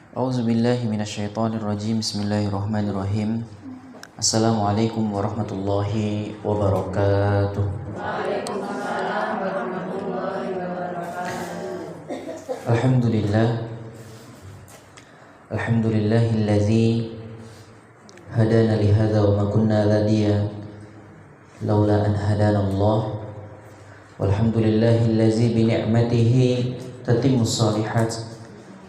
A'udzubillahi minasyaitonirrajim. Bismillahirrahmanirrahim. Assalamualaikum warahmatullahi wabarakatuh. Waalaikumsalam warahmatullahi wabarakatuh. Alhamdulillahilladzi hadana lihadza wa ma kunna ladiya laula an hadana Allah. Walhamdulillahilladzi bi ni'matihi tatimmus shalihat.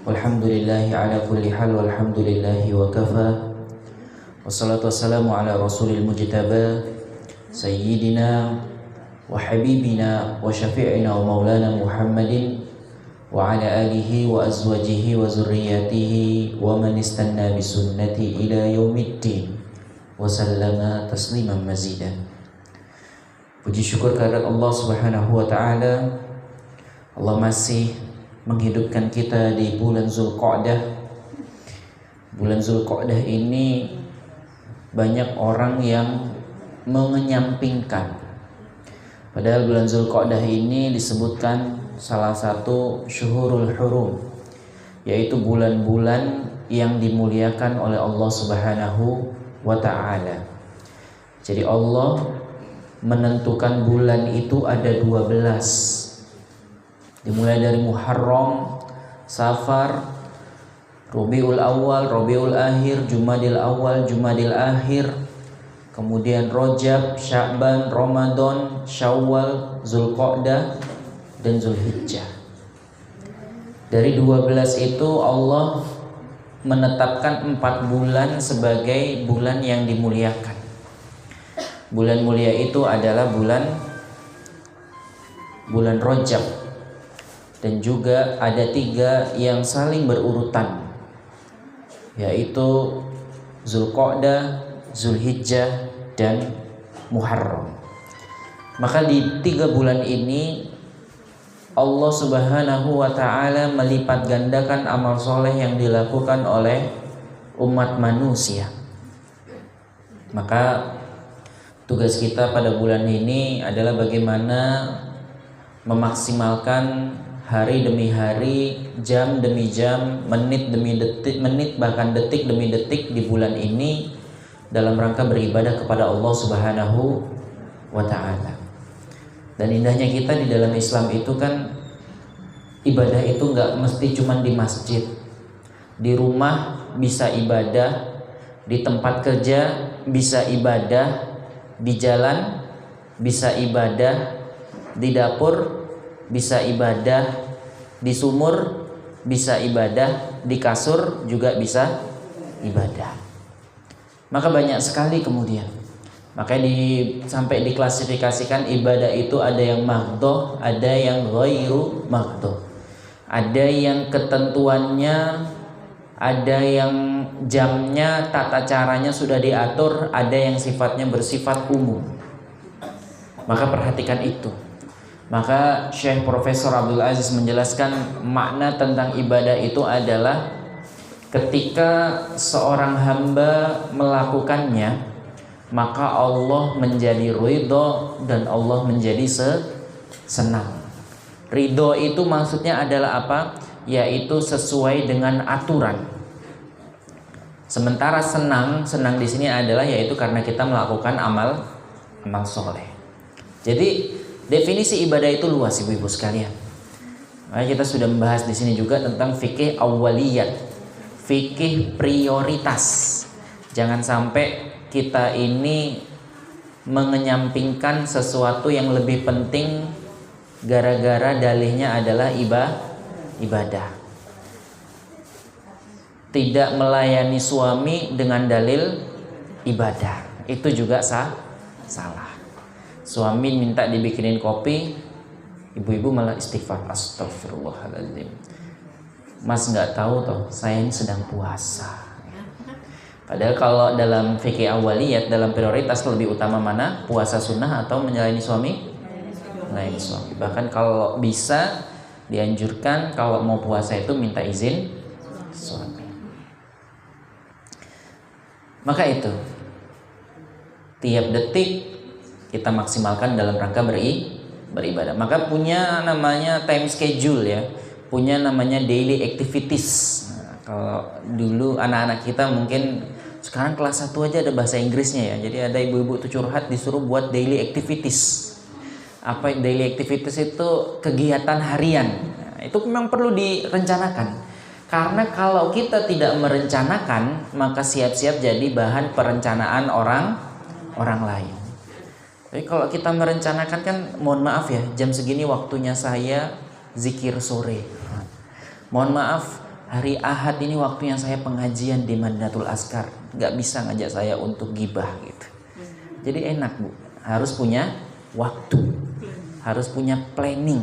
Walhamdulillahi ala kulli hal walhamdulillahi wa kafa. Wassalatu wassalamu ala rasulil mujtaba sayyidina wa habibina wa syafi'ina wa maulana Muhammadin wa ala alihi wa azwajihi wa zurriyatihi wa man istanna bisunnati ila yaumiddin wa sallama tasliman mazidan. Puji syukur kehadirat Allah Subhanahu wa taala. Allah masih menghidupkan kita di bulan Zulqa'dah. Bulan Zulqa'dah ini banyak orang yang mengenyampingkan. Padahal bulan Zulqa'dah ini disebutkan salah satu syuhurul hurum, yaitu bulan-bulan yang dimuliakan oleh Allah Subhanahu wa ta'ala. Jadi Allah menentukan bulan itu ada 12. Dimulai dari Muharram, Safar, Rabiul Awal, Rabiul Akhir, Jumadil Awal, Jumadil Akhir, kemudian Rajab, Sya'ban, Ramadan, Syawal, Zulqa'dah, dan Zulhijjah. Dari 12 itu Allah menetapkan 4 bulan sebagai bulan yang dimuliakan. Bulan mulia itu adalah bulan Rajab. Dan juga ada 3 yang saling berurutan, yaitu Zulqa'dah, Zulhijjah, dan Muharram. Maka di 3 bulan ini Allah Subhanahu wa ta'ala melipat gandakan amal soleh yang dilakukan oleh umat manusia. Maka tugas kita pada bulan ini adalah bagaimana memaksimalkan hari demi hari, jam demi jam, menit demi menit, bahkan detik demi detik di bulan ini dalam rangka beribadah kepada Allah Subhanahu wa ta'ala. Dan indahnya kita di dalam Islam itu kan, ibadah itu gak mesti cuma di masjid. Di rumah bisa ibadah, di tempat kerja bisa ibadah, di jalan bisa ibadah, di dapur bisa ibadah, di sumur bisa ibadah, di kasur juga bisa ibadah. Maka banyak sekali kemudian. Makanya sampai diklasifikasikan ibadah itu ada yang maghdhah, ada yang ghairu maghdhah. Ada yang ketentuannya, ada yang jamnya, tata caranya sudah diatur, ada yang sifatnya bersifat umum. Maka perhatikan itu. Maka Syekh Profesor Abdul Aziz menjelaskan makna tentang ibadah itu adalah ketika seorang hamba melakukannya, maka Allah menjadi ridho dan Allah menjadi senang. Ridho itu maksudnya adalah apa? Yaitu sesuai dengan aturan. Sementara senang di sini adalah yaitu karena kita melakukan amal soleh. Jadi definisi ibadah itu luas, ibu-ibu sekalian. Nah, kita sudah membahas di sini juga tentang fikih awwaliyat, fikih prioritas. Jangan sampai kita ini mengenyampingkan sesuatu yang lebih penting gara-gara dalihnya adalah ibadah. Tidak melayani suami dengan dalil ibadah, itu juga salah. Suami minta dibikinin kopi, ibu-ibu malah istighfar, astagfirullahaladzim. Mas nggak tahu toh, saya ini sedang puasa. Padahal kalau dalam fikih awaliyat, dalam prioritas lebih utama mana? Puasa sunnah atau melayani suami? Melayani suami. Bahkan kalau bisa dianjurkan kalau mau puasa itu minta izin suami. Maka itu tiap detik kita maksimalkan dalam rangka beribadah. Maka punya namanya time schedule ya, punya namanya daily activities. Nah, Kalau dulu anak-anak kita mungkin sekarang kelas 1 aja ada bahasa Inggrisnya ya. Jadi ada ibu-ibu tuh curhat disuruh buat daily activities. Apa daily activities itu kegiatan harian. Nah, itu memang perlu direncanakan. Karena kalau kita tidak merencanakan, maka siap-siap jadi bahan perencanaan orang lain. Tapi kalau kita merencanakan kan, mohon maaf ya, jam segini waktunya saya zikir sore. Mohon maaf, hari Ahad ini waktunya saya pengajian di Madinatul Askar. Nggak bisa ngajak saya untuk gibah gitu. Jadi enak Bu, harus punya waktu, harus punya planning.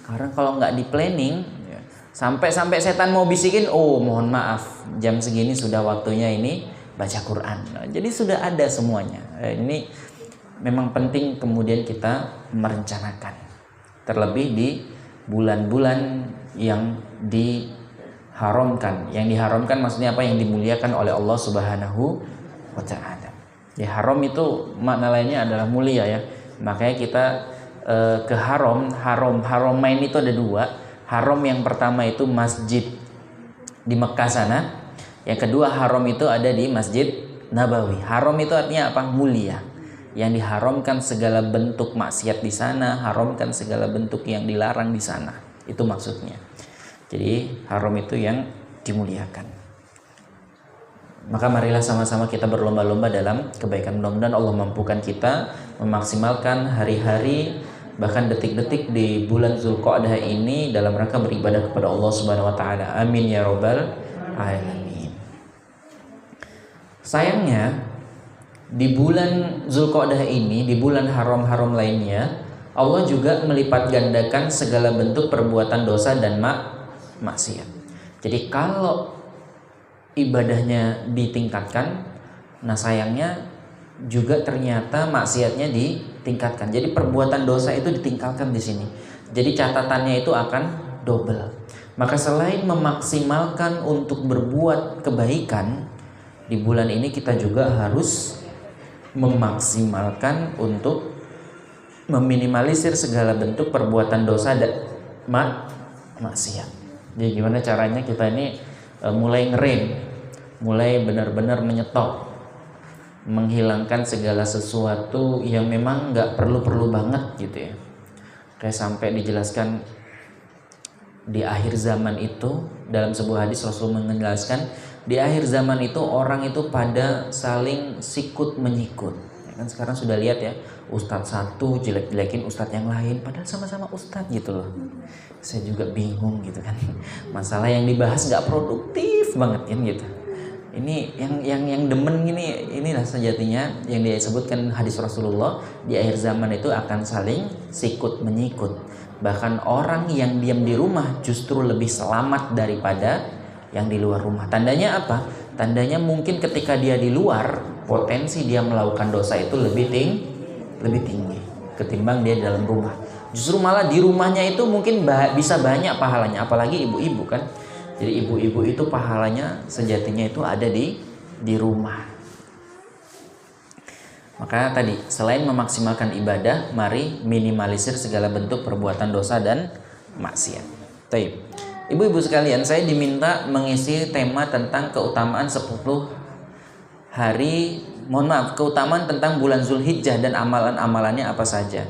Karena kalau nggak di planning, sampai setan mau bisikin, oh mohon maaf, jam segini sudah waktunya ini baca Quran. Nah, jadi sudah ada semuanya. Ini memang penting kemudian kita merencanakan. Terlebih di bulan-bulan yang diharamkan. Yang diharamkan maksudnya apa? Yang dimuliakan oleh Allah Subhanahu wa ta'ala. Ya, haram itu makna lainnya adalah mulia ya. Makanya kita ke haramain itu ada 2. Haram yang pertama itu masjid di Mekah sana. Yang kedua haram itu ada di Masjid Nabawi. Haram itu artinya apa? Mulia. Yang diharamkan segala bentuk maksiat di sana, haramkan segala bentuk yang dilarang di sana. Itu maksudnya. Jadi haram itu yang dimuliakan. Maka marilah sama-sama kita berlomba-lomba dalam kebaikan. Mudah-mudahan Allah mampukan kita memaksimalkan hari-hari bahkan detik-detik di bulan Zulqa'dah ini dalam rangka beribadah kepada Allah Subhanahu wa taala. Amin ya rabbal alamin. Sayangnya di bulan Zulqa'dah ini, di bulan haram-haram lainnya, Allah juga melipat gandakan segala bentuk perbuatan dosa dan maksiat. Jadi kalau ibadahnya ditingkatkan, nah sayangnya juga ternyata maksiatnya ditingkatkan. Jadi perbuatan dosa itu ditingkatkan di sini. Jadi catatannya itu akan double. Maka selain memaksimalkan untuk berbuat kebaikan, di bulan ini kita juga harus memaksimalkan untuk meminimalisir segala bentuk perbuatan dosa dan maksiat. Jadi gimana caranya kita ini mulai ngerem, mulai benar-benar menyetop, menghilangkan segala sesuatu yang memang nggak perlu-perlu banget gitu ya. Kayak sampai dijelaskan di akhir zaman itu, dalam sebuah hadis Rasul menjelaskan, di akhir zaman itu orang itu pada saling sikut menyikut. Ya kan sekarang sudah lihat ya, ustadz satu jelek-jelekin ustadz yang lain, padahal sama-sama ustadz gitu loh. Saya juga bingung gitu kan. Masalah yang dibahas nggak produktif banget kan gitu. Ini yang demen gini, inilah sejatinya yang disebutkan hadis Rasulullah, di akhir zaman itu akan saling sikut menyikut. Bahkan orang yang diam di rumah justru lebih selamat daripada yang di luar rumah. Tandanya apa? Tandanya mungkin ketika dia di luar, potensi dia melakukan dosa itu lebih tinggi ketimbang dia dalam rumah. Justru malah di rumahnya itu mungkin bisa banyak pahalanya, apalagi ibu-ibu kan. Jadi ibu-ibu itu pahalanya sejatinya itu ada di rumah. Maka tadi selain memaksimalkan ibadah, mari minimalisir segala bentuk perbuatan dosa dan maksiat. Baik. Ibu-ibu sekalian, saya diminta mengisi tema tentang keutamaan 10 hari, keutamaan tentang bulan Zulhijjah dan amalan-amalannya apa saja.